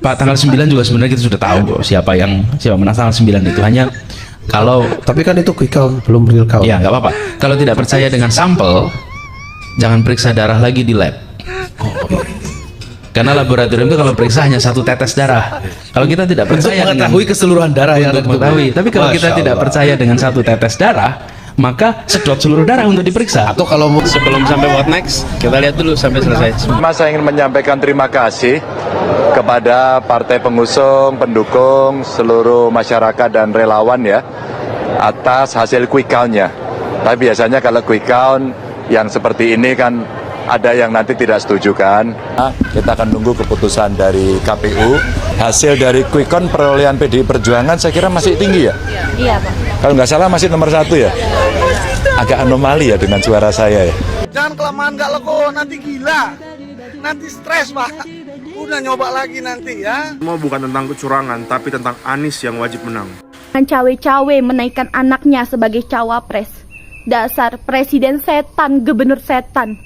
Pak, tanggal 9 juga sebenarnya kita sudah tahu kok siapa menang tanggal 9 itu. Hanya kalau Tapi kan itu quick count, belum real count. ya nggak apa-apa. Kalau tidak percaya dengan sampel, jangan periksa darah lagi di lab. Karena laboratorium itu kalau periksa hanya satu tetes darah. Kalau kita tidak Untuk percaya mengetahui keseluruhan darah yang ada di tubuh. mengetahui. Tapi kalau kita Masya tidak Allah. percaya dengan satu tetes darah, maka sedot seluruh darah untuk diperiksa. Atau kalau Sebelum sampai what next, kita lihat dulu sampai selesai. Mas, saya ingin menyampaikan terima kasih kepada partai pengusung, pendukung, seluruh masyarakat dan relawan ya atas hasil quick count-nya. Tapi biasanya kalau quick count yang seperti ini kan ada yang nanti tidak setuju kan. Kita akan nunggu keputusan dari KPU. Hasil dari quick count perolehan PDI Perjuangan saya kira masih tinggi ya. Iya, Pak. Kalau nggak salah masih nomor 1 ya. Agak anomali ya dengan suara saya ya. Jangan kelamaan gak lego, nanti gila. Nanti stres, Pak. Udah nyoba lagi nanti ya. Semua bukan tentang kecurangan, tapi tentang Anies yang wajib menang. Cawe-cawe menaikkan anaknya sebagai cawapres. Dasar presiden setan, gubernur setan.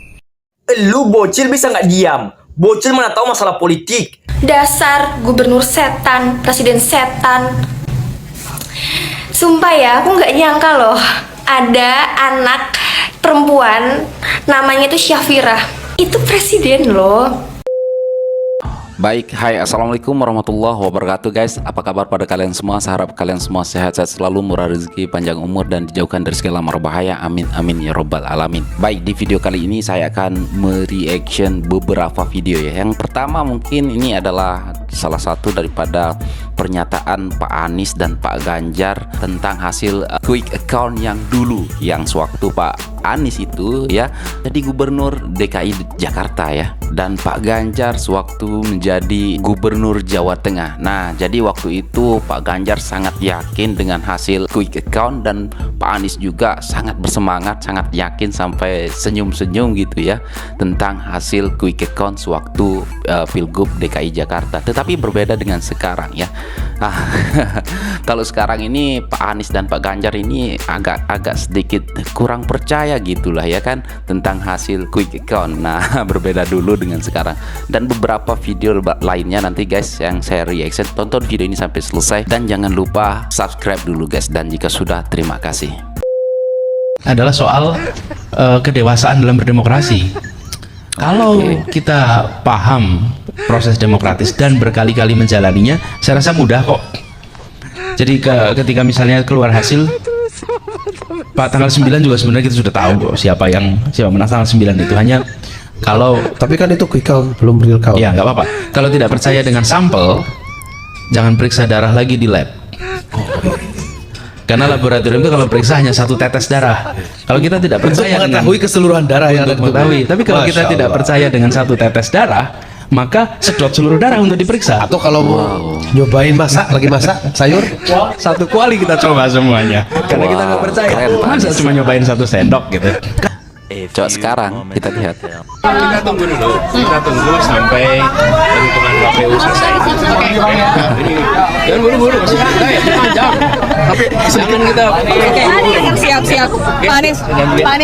Lu bocil bisa nggak diam? Bocil mana tahu masalah politik. Dasar gubernur setan, presiden setan. Sumpah ya, aku nggak nyangka loh ada anak perempuan namanya tuh Syafira. Itu presiden loh. Baik, hai, assalamualaikum warahmatullahi wabarakatuh guys. Apa kabar pada kalian semua? Saya harap kalian semua sehat-sehat selalu, murah rezeki, panjang umur, dan dijauhkan dari segala mara bahaya. Amin, amin ya robbal alamin. Baik, di video kali ini saya akan mereaction beberapa video ya. Yang pertama mungkin ini adalah salah satu daripada pernyataan Pak Anies dan Pak Ganjar tentang hasil quick account yang dulu, yang sewaktu Pak Anies itu ya jadi gubernur DKI Jakarta ya, dan Pak Ganjar sewaktu menjadi gubernur Jawa Tengah. Nah, jadi waktu itu Pak Ganjar sangat yakin dengan hasil quick account, dan Pak Anies juga sangat bersemangat, sangat yakin sampai senyum-senyum gitu ya tentang hasil quick account sewaktu Pilgub DKI Jakarta. Tetapi berbeda dengan sekarang ya. Nah, kalau sekarang ini Pak Anies dan Pak Ganjar ini agak sedikit kurang percaya gitulah ya kan tentang hasil quick account. Nah, berbeda dulu dengan sekarang. Dan beberapa video lainnya nanti guys yang saya reaction, tonton video ini sampai selesai dan jangan lupa subscribe dulu guys, dan jika sudah terima kasih. Adalah soal kedewasaan dalam berdemokrasi. Kalau kita paham proses demokratis dan berkali-kali menjalaninya, saya rasa mudah kok. Jadi ketika misalnya keluar hasil Pak, tanggal 9 juga sebenarnya kita sudah tahu kok siapa menang tanggal 9 itu. Hanya kalau tapi kan itu quick count, belum real count. ya nggak apa-apa. Kalau tidak percaya dengan sampel, jangan periksa darah lagi di lab. Karena laboratorium itu kalau periksa hanya satu tetes darah. Kalau kita tidak percaya Untuk mengetahui keseluruhan darah yang ada di tubuh. Tapi kalau kita Masya tidak Allah. percaya dengan satu tetes darah, maka sedot seluruh darah untuk diperiksa. Atau kalau mau nyobain lagi masak sayur, Satu kuali kita coba semuanya. Karena kita nggak percaya. keren, Pak Masa Anies. cuma nyobain satu sendok gitu. Coba sekarang kita lihat. Kita tunggu dulu. Kita tunggu sampai penghitungan KPU selesai. Ini jangan buru-buru, masih kita ya panjang. Tapi jangan kita. Siap. Pak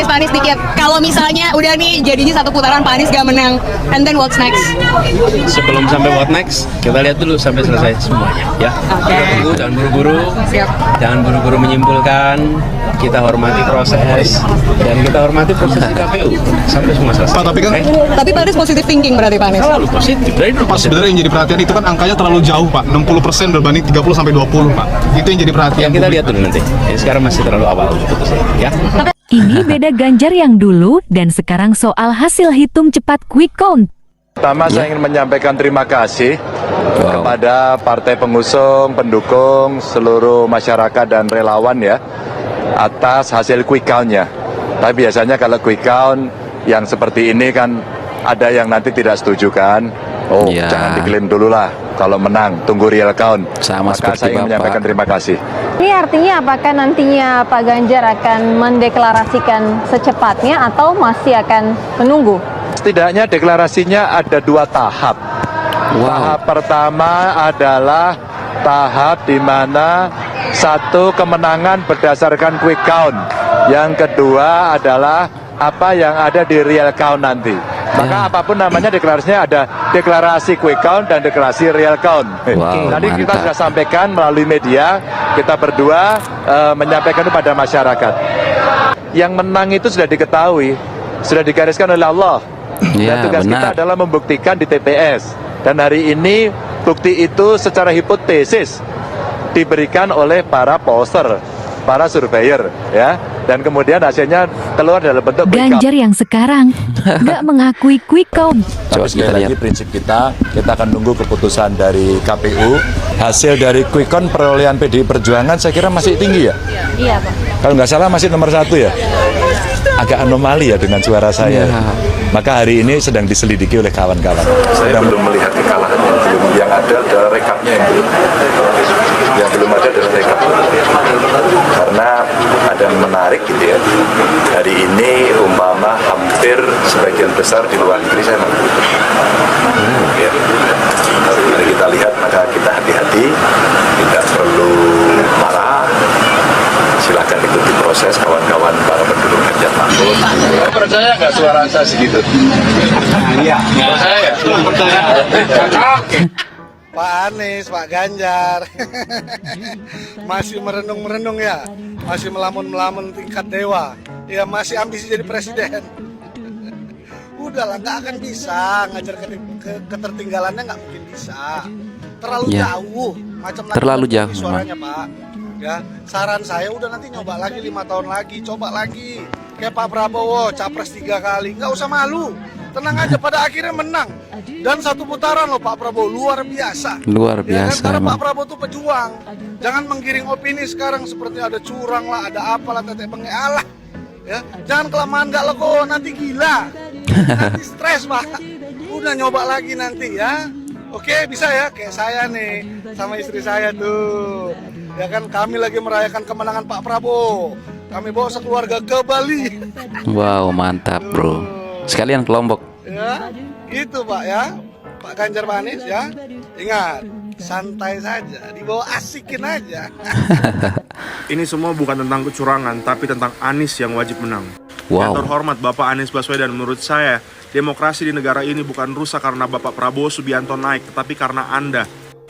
Anies dikit. Kalau misalnya udah nih jadinya satu putaran Pak Anies gak menang, and then what's next? Sebelum sampai what next, kita lihat dulu sampai selesai semuanya ya. Kita tunggu, jangan buru-buru. Siap. Jangan buru-buru menyimpulkan. Kita hormati proses dan kita hormati proses di KPU sampai semua selesai. Pak, tapi kan Tapi Pak Anies positive thinking berarti Pak Anies. Selalu positif. Dari dulu Pak, positif. sebenarnya yang jadi perhatian itu kan angkanya terlalu jauh Pak, 60% berbanding 30-20 Pak. Itu yang jadi perhatian. Yang kita lihat dulu nanti. Ini sekarang masih terlalu awal putusnya ya. Ini beda Ganjar yang dulu dan sekarang soal hasil hitung cepat quick count. Pertama saya ingin menyampaikan terima kasih kepada partai pengusung, pendukung, seluruh masyarakat dan relawan ya atas hasil quick count-nya. Tapi biasanya kalau quick count yang seperti ini kan ada yang nanti tidak setuju kan. Oh, Ya. jangan diklaim dulu lah kalau menang, tunggu real count. Sama Maka seperti saya ingin Bapak. menyampaikan terima kasih. Ini artinya apakah nantinya Pak Ganjar akan mendeklarasikan secepatnya atau masih akan menunggu? Setidaknya deklarasinya ada 2 tahap. Tahap pertama adalah tahap di mana satu kemenangan berdasarkan quick count. Yang kedua adalah apa yang ada di real count nanti. Maka apapun namanya deklarasinya ada deklarasi quick count dan deklarasi real count. Wow, Tadi kita mantap. sudah sampaikan melalui media, kita berdua menyampaikan kepada masyarakat. Yang menang itu sudah diketahui, sudah digariskan oleh Allah. Ya, Dan tugas kita benar. adalah membuktikan di TPS. Dan hari ini bukti itu secara hipotesis diberikan oleh para pollster, para surveyor, ya. Dan kemudian hasilnya keluar dalam bentuk quick count. Ganjar yang sekarang nggak mengakui quick count. Tapi sekali lagi prinsip kita akan nunggu keputusan dari KPU. Hasil dari quick count perolehan PDI Perjuangan saya kira masih tinggi ya. Iya, Pak. Kalau nggak salah masih nomor 1 ya. Agak anomali ya dengan suara saya. Maka hari ini sedang diselidiki oleh kawan-kawan. Saya belum melihat kekalahan yang ada adalah rekapnya yang belum ada adalah rekap. Karena ada yang menarik gitu ya. Hari ini umpama hampir sebagian besar di luar negeri saya mengikuti. Ya. Mari kita lihat, maka kita hati-hati, tidak perlu marah. Silakan ikuti proses kawan-kawan para pendukung Ganjar Mahfud. Percaya nggak suara saya segitu? Iya. Percaya? Pak Anies, Pak Ganjar masih merenung-merenung ya, masih melamun-melamun tingkat dewa, ya masih ambisi jadi presiden. Udahlah, nggak akan bisa ngajar ketertinggalannya, nggak mungkin bisa. Terlalu jauh, macam Terlalu jauh suaranya Pak. Ya, saran saya udah nanti nyoba lagi 5 tahun lagi, coba lagi. Kayak Pak Prabowo, capres 3 kali, nggak usah malu. Tenang aja, pada akhirnya menang. Dan 1 putaran loh Pak Prabowo, luar biasa. Luar Ya kan? biasa Karena emang. Pak Prabowo tuh pejuang. Jangan menggiring opini sekarang seperti ada curang lah, ada apalah, tetek bengek alah. Ya, jangan kelamaan nggak lego, nanti gila. Nanti stres Pak. Udah nyoba lagi nanti ya. Oke, bisa ya, kayak saya nih sama istri saya tuh. Ya kan, kami lagi merayakan kemenangan Pak Prabowo. Kami bawa sekeluarga ke Bali. Wow, mantap bro. Sekalian ke Lombok. Ya, gitu Pak ya. Pak Ganjar, Pak Anies ya. Ingat, santai saja, dibawa asikin aja. Ini semua bukan tentang kecurangan, tapi tentang Anies yang wajib menang. Wow. Yang terhormat Bapak Anies Baswedan, menurut saya demokrasi di negara ini bukan rusak karena Bapak Prabowo Subianto naik, tetapi karena Anda.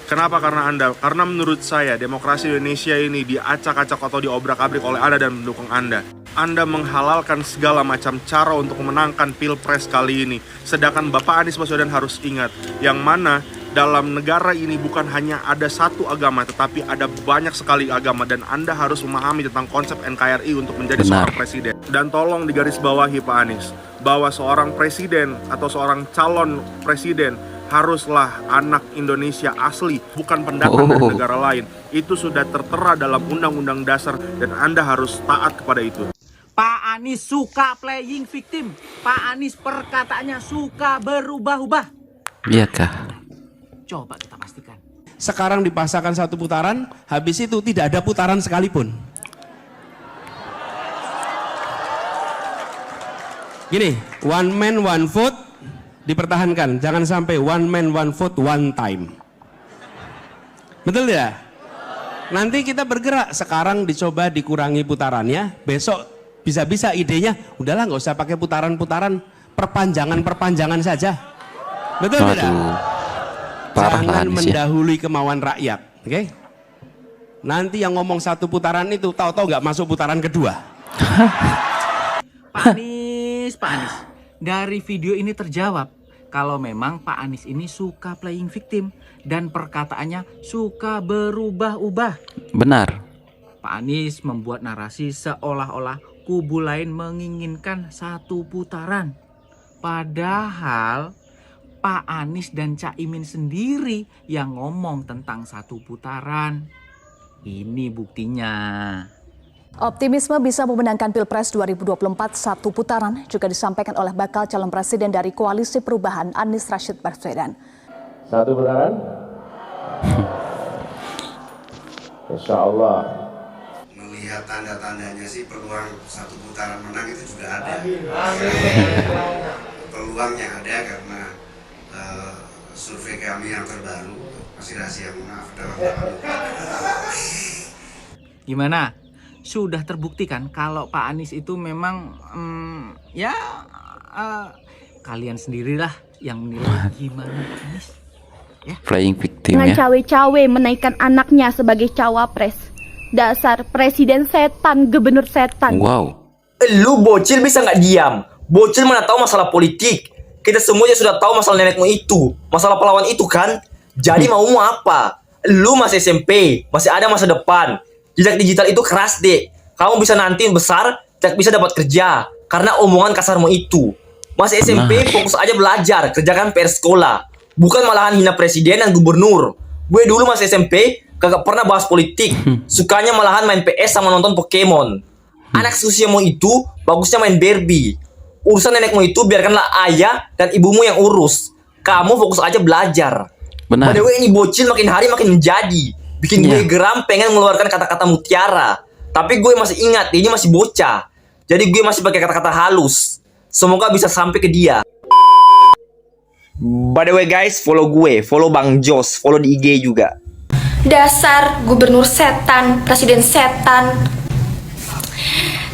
Kenapa karena Anda? Karena menurut saya demokrasi Indonesia ini diacak-acak atau diobrak-abrik oleh Anda dan pendukung Anda. Anda menghalalkan segala macam cara untuk memenangkan Pilpres kali ini. Sedangkan Bapak Anies Baswedan harus ingat, yang mana dalam negara ini bukan hanya ada satu agama, tetapi ada banyak sekali agama, dan Anda harus memahami tentang konsep NKRI untuk menjadi seorang presiden. Dan tolong digarisbawahi Pak Anies, bahwa seorang presiden atau seorang calon presiden haruslah anak Indonesia asli, bukan pendatang dari negara lain. Itu sudah tertera dalam Undang-Undang Dasar dan Anda harus taat kepada itu. Pak Anies suka playing victim. Pak Anies perkataannya suka berubah-ubah. Iya kah? Coba kita pastikan. Sekarang dipasangkan 1 putaran, habis itu tidak ada putaran sekalipun. Gini, one man one vote dipertahankan, jangan sampai one man one vote one time. Betul ya? Nanti kita bergerak, sekarang dicoba dikurangi putarannya, besok bisa-bisa idenya udahlah nggak usah pakai putaran-putaran, perpanjangan saja. Betul tidak? Parah Jangan Anies ya. mendahului kemauan rakyat, oke? Nanti yang ngomong 1 putaran itu tahu-tahu nggak masuk putaran kedua. Pak Anies, dari video ini terjawab kalau memang Pak Anies ini suka playing victim dan perkataannya suka berubah-ubah. Benar. Pak Anies membuat narasi seolah-olah kubu lain menginginkan 1 putaran. Padahal Pak Anies dan Caimin sendiri yang ngomong tentang 1 putaran. Ini buktinya. Optimisme bisa memenangkan Pilpres 2024 1 putaran juga disampaikan oleh bakal calon presiden dari Koalisi Perubahan Anies Rashid Baswedan. 1 putaran? Insya Allah. Melihat tanda-tandanya sih peluang 1 putaran menang itu juga ada. Peluangnya ada karena survei kami yang terbaru, masih rahasia, maaf. Gimana? Sudah terbuktikan kalau Pak Anies itu memang kalian sendirilah yang menilai gimana Pak Anies. Playing victim Dengan ya. cawe-cawe menaikkan anaknya sebagai cawapres. Dasar presiden setan, gubernur setan. Wow. Lu bocil bisa nggak diam? Bocil mana tahu masalah politik. Kita semuanya sudah tahu masalah nenekmu itu, masalah pahlawan itu kan. Jadi maumu apa? Lu masih SMP, masih ada masa depan. Jejak digital itu keras deh. Kamu bisa nanti besar, tidak bisa dapat kerja karena omongan kasarmu itu. Masih SMP, fokus aja belajar, kerjakan PR sekolah. Bukan malahan hina presiden dan gubernur. Gue dulu masih SMP, kagak pernah bahas politik. Sukanya malahan main PS sama nonton Pokemon. Anak seusiamu itu bagusnya main Barbie. Urusan nenekmu itu biarkanlah ayah dan ibumu yang urus. Kamu fokus aja belajar. Benar. By the way, ini bocil makin hari makin menjadi. Bikin gue geram pengen mengeluarkan kata-kata mutiara. Tapi gue masih ingat, ini masih bocah. Jadi gue masih pakai kata-kata halus. Semoga bisa sampai ke dia. By the way guys, follow gue, follow Bang Jos, follow di IG juga. Dasar gubernur setan, presiden setan.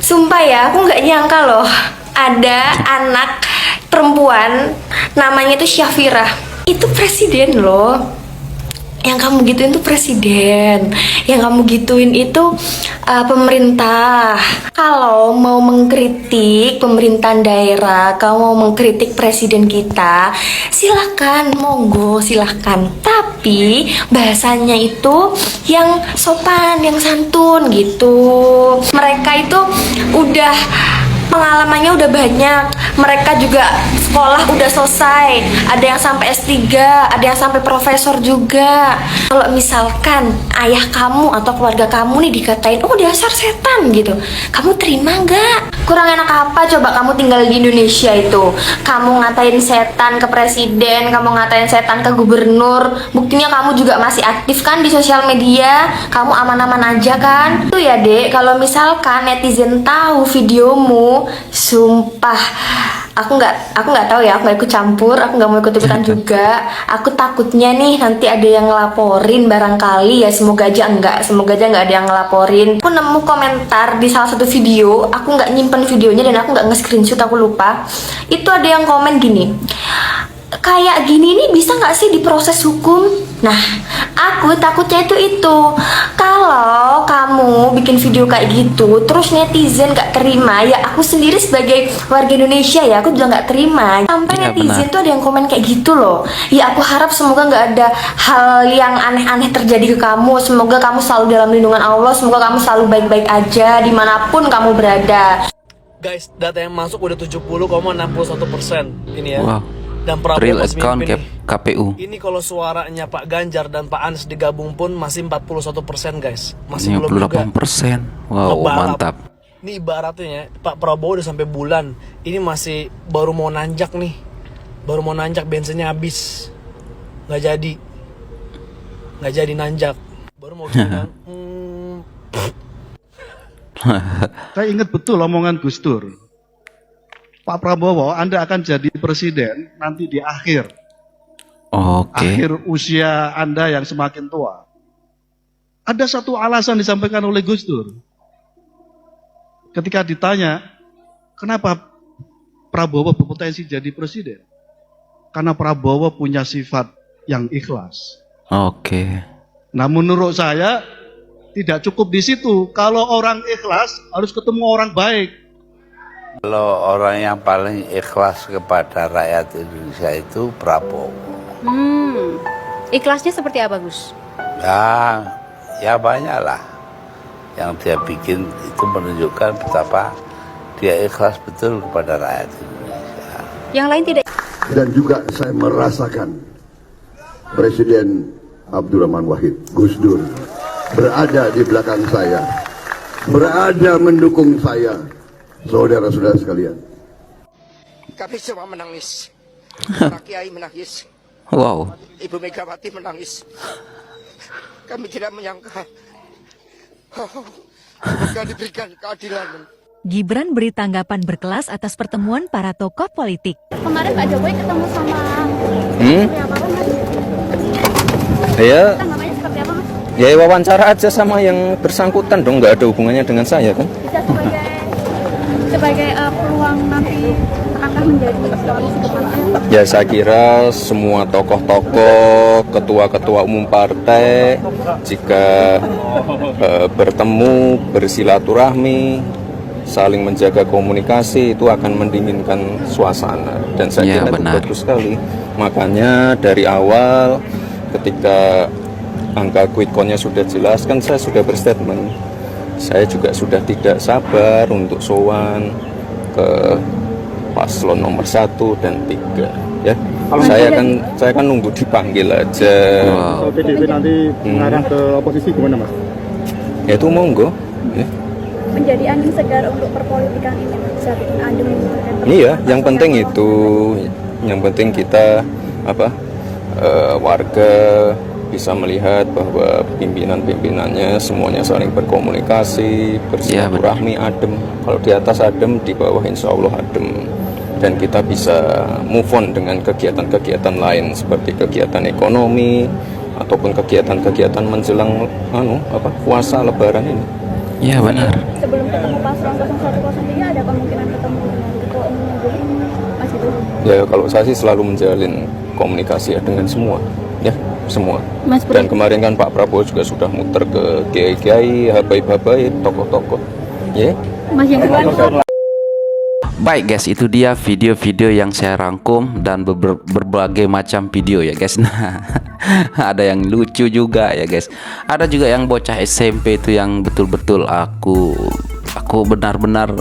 Sumpah ya, aku nggak nyangka loh ada anak perempuan namanya tuh Syafira. Itu presiden loh. Yang kamu gituin tuh presiden. Yang kamu gituin itu pemerintah. Kalau mau mengkritik pemerintahan daerah, kamu mau mengkritik presiden kita, silakan, monggo, silakan. Tapi bahasanya itu yang sopan, yang santun gitu. Mereka itu udah pengalamannya udah banyak. Mereka juga sekolah udah selesai. Ada yang sampai S3, ada yang sampai profesor juga. Kalau misalkan ayah kamu atau keluarga kamu nih dikatain, oh dasar setan gitu, kamu terima nggak? Kurang enak apa coba kamu tinggal di Indonesia itu? Kamu ngatain setan ke presiden, kamu ngatain setan ke gubernur. Buktinya kamu juga masih aktif kan di sosial media. Kamu aman-aman aja kan? Tuh ya dek, kalau misalkan netizen tahu videomu, sumpah aku nggak tahu ya, aku nggak ikut campur, aku nggak mau ikut ikutan juga. Aku takutnya nih nanti ada yang ngelaporin barangkali ya, semoga aja nggak ada yang ngelaporin. Aku nemu komentar di salah satu video, aku nggak nyimpen videonya dan aku nggak nge-screenshot, aku lupa. Itu ada yang komen gini, kayak gini nih bisa nggak sih diproses hukum? Nah, aku takutnya itu kalau kamu bikin video kayak gitu terus netizen nggak terima, ya aku sendiri sebagai warga Indonesia ya aku juga nggak terima. Sampai netizen tuh ada yang komen kayak gitu loh. Ya aku harap semoga nggak ada hal yang aneh-aneh terjadi ke kamu. Semoga kamu selalu dalam lindungan Allah. Semoga kamu selalu baik-baik aja dimanapun kamu berada. Guys, data yang masuk udah 70,61% ini ya. Wow. Dan Prabowo Real masih account mimpin. KPU. Ini kalau suaranya Pak Ganjar dan Pak Anies digabung pun masih 41% guys. Masih belum juga. 58%. Wow, mantap. Ini ibaratnya ya, Pak Prabowo udah sampai bulan. Ini masih baru mau nanjak nih. Baru mau nanjak, bensinnya habis. Nggak jadi nanjak. Baru mau bilang, Saya ingat betul omongan Gus Dur. Pak Prabowo, Anda akan jadi presiden nanti di akhir usia Anda yang semakin tua. Ada satu alasan disampaikan oleh Gus Dur. Ketika ditanya, kenapa Prabowo berpotensi jadi presiden? Karena Prabowo punya sifat yang ikhlas. Nah, menurut saya tidak cukup di situ. Kalau orang ikhlas harus ketemu orang baik. Kalau orang yang paling ikhlas kepada rakyat Indonesia itu Prabowo. Ikhlasnya seperti apa, Gus? Ya banyak lah. Yang dia bikin itu menunjukkan betapa dia ikhlas betul kepada rakyat Indonesia. Yang lain tidak. Dan juga saya merasakan Presiden Abdurrahman Wahid, Gus Dur, berada di belakang saya, berada mendukung saya. Saudara-saudara sekalian, kami semua menangis. Para kiai menangis. Wow. Ibu Megawati menangis. Kami tidak menyangka akan diberikan keadilan. Gibran beri tanggapan berkelas atas pertemuan para tokoh politik. Kemarin Pak Jokowi ketemu sama Ya, namanya seperti apa, Mas? ya wawancara aja sama yang bersangkutan dong, nggak ada hubungannya dengan saya kan. Bisa sebagai peluang nanti menjadi koalisi kebangsaan? Ya saya kira semua tokoh-tokoh, ketua-ketua umum partai jika bertemu, bersilaturahmi, saling menjaga komunikasi itu akan mendinginkan suasana dan saya kira itu bagus sekali. Makanya dari awal ketika angka quick count-nya sudah jelas kan saya sudah berstatement. Saya juga sudah tidak sabar untuk sowan ke paslon nomor 1 dan 3 ya. Saya kan nunggu dipanggil aja. Kalau PDIP nanti mengarah ke oposisi gimana Mas? Ya itu monggo ya. Menjadi angin segar untuk perpolitikan ini bisa bikin adem dan Iya, yang penting itu, yang penting kita warga bisa melihat bahwa pimpinan-pimpinannya semuanya saling berkomunikasi, bersilaturahmi, adem. Kalau di atas adem, di bawah insya Allah adem. Dan kita bisa move on dengan kegiatan-kegiatan lain seperti kegiatan ekonomi ataupun kegiatan-kegiatan menjelang puasa Lebaran ini. Iya benar. Sebelum ketemu paslon 0103 ada kemungkinan ketemu dengan ketua umumnya dulu, Mas itu? Ya kalau saya sih selalu menjalin komunikasi ya dengan semua, ya semua. Dan kemarin kan Pak Prabowo juga sudah muter ke kiai-kiai, habaib-habaib, tokoh-tokoh. Ya. Mas yang kedua. Baik guys, itu dia video-video yang saya rangkum dan berbagai macam video ya guys. Nah, ada yang lucu juga ya guys. Ada juga yang bocah SMP itu yang betul-betul aku benar-benar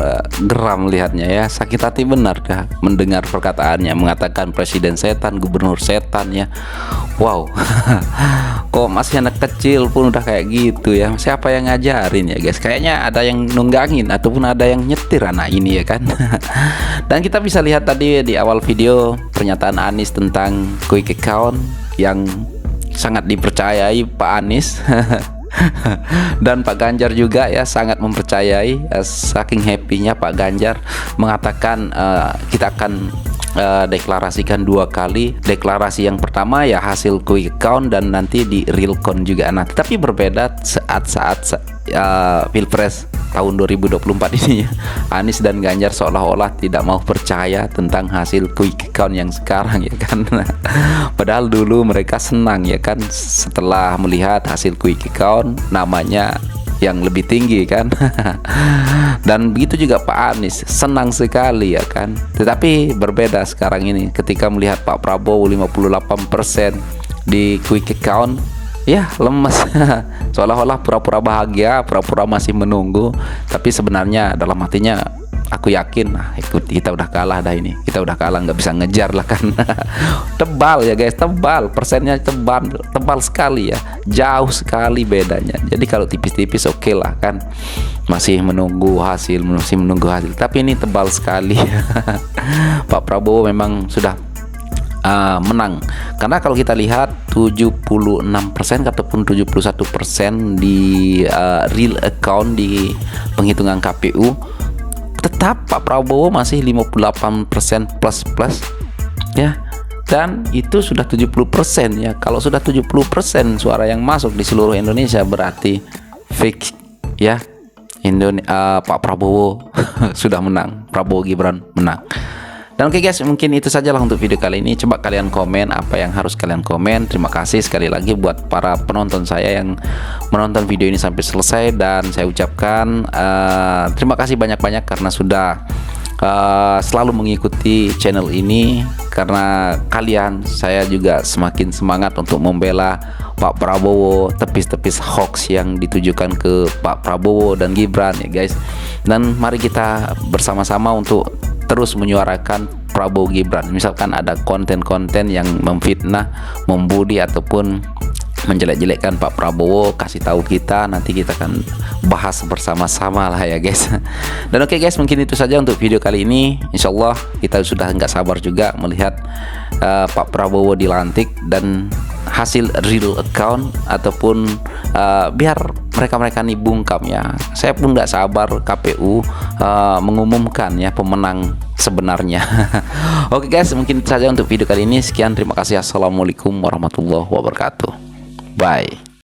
geram lihatnya ya. Sakit hati benar dah mendengar perkataannya, mengatakan presiden setan, gubernur setan ya. Wow. Kok masih anak kecil pun udah kayak gitu ya. Siapa yang ngajarin ya guys? Kayaknya ada yang nunggangin ataupun ada yang nyetir anak ini ya kan. Dan kita bisa lihat tadi di awal video pernyataan Anies tentang quick count yang sangat dipercayai Pak Anies. Dan Pak Ganjar juga ya sangat mempercayai. Saking happy-nya Pak Ganjar mengatakan kita akan deklarasikan 2 kali. Deklarasi yang pertama ya hasil quick count dan nanti di real count juga. Nah tapi berbeda saat Pilpres tahun 2024 ini ya. Anies dan Ganjar seolah-olah tidak mau percaya tentang hasil quick count yang sekarang ya kan. Padahal dulu mereka senang ya kan setelah melihat hasil quick count namanya yang lebih tinggi kan. Dan begitu juga Pak Anies senang sekali ya kan. Tetapi berbeda sekarang ini ketika melihat Pak Prabowo 58% di quick count ya lemes. Seolah-olah pura-pura bahagia, pura-pura masih menunggu, tapi sebenarnya dalam hatinya aku yakin kita udah kalah dah ini. Kita udah kalah, nggak bisa ngejar lah kan. Tebal ya guys, tebal, persennya tebal sekali ya, jauh sekali bedanya. Jadi kalau tipis-tipis oke lah kan, masih menunggu hasil, tapi ini tebal sekali. Pak Prabowo memang sudah menang karena kalau kita lihat 76% ataupun 71% di real account di penghitungan KPU, tetap Pak Prabowo masih 58% plus ya, dan itu sudah 70% ya. Kalau sudah 70% suara yang masuk di seluruh Indonesia berarti fix ya, Pak Prabowo sudah menang, Prabowo Gibran menang. Dan oke guys, mungkin itu sajalah untuk video kali ini. Coba kalian komen apa yang harus kalian komen. Terima kasih sekali lagi buat para penonton saya yang menonton video ini sampai selesai. Dan saya ucapkan terima kasih banyak-banyak karena sudah selalu mengikuti channel ini. Karena kalian, saya juga semakin semangat untuk membela Pak Prabowo, tepis-tepis hoax yang ditujukan ke Pak Prabowo dan Gibran ya guys. Dan mari kita bersama-sama untuk terus menyuarakan Prabowo Gibran. Misalkan ada konten-konten yang memfitnah, membuli ataupun menjelek-jelekkan Pak Prabowo, kasih tahu kita, nanti kita akan bahas bersama-sama lah ya guys. Dan oke guys, mungkin itu saja untuk video kali ini. Insya Allah kita sudah nggak sabar juga melihat Pak Prabowo dilantik dan hasil real account ataupun biar mereka ini bungkam ya. Saya pun nggak sabar KPU mengumumkan ya pemenang sebenarnya. Oke guys, mungkin itu saja untuk video kali ini. Sekian, terima kasih. Assalamualaikum warahmatullahi wabarakatuh. Bye.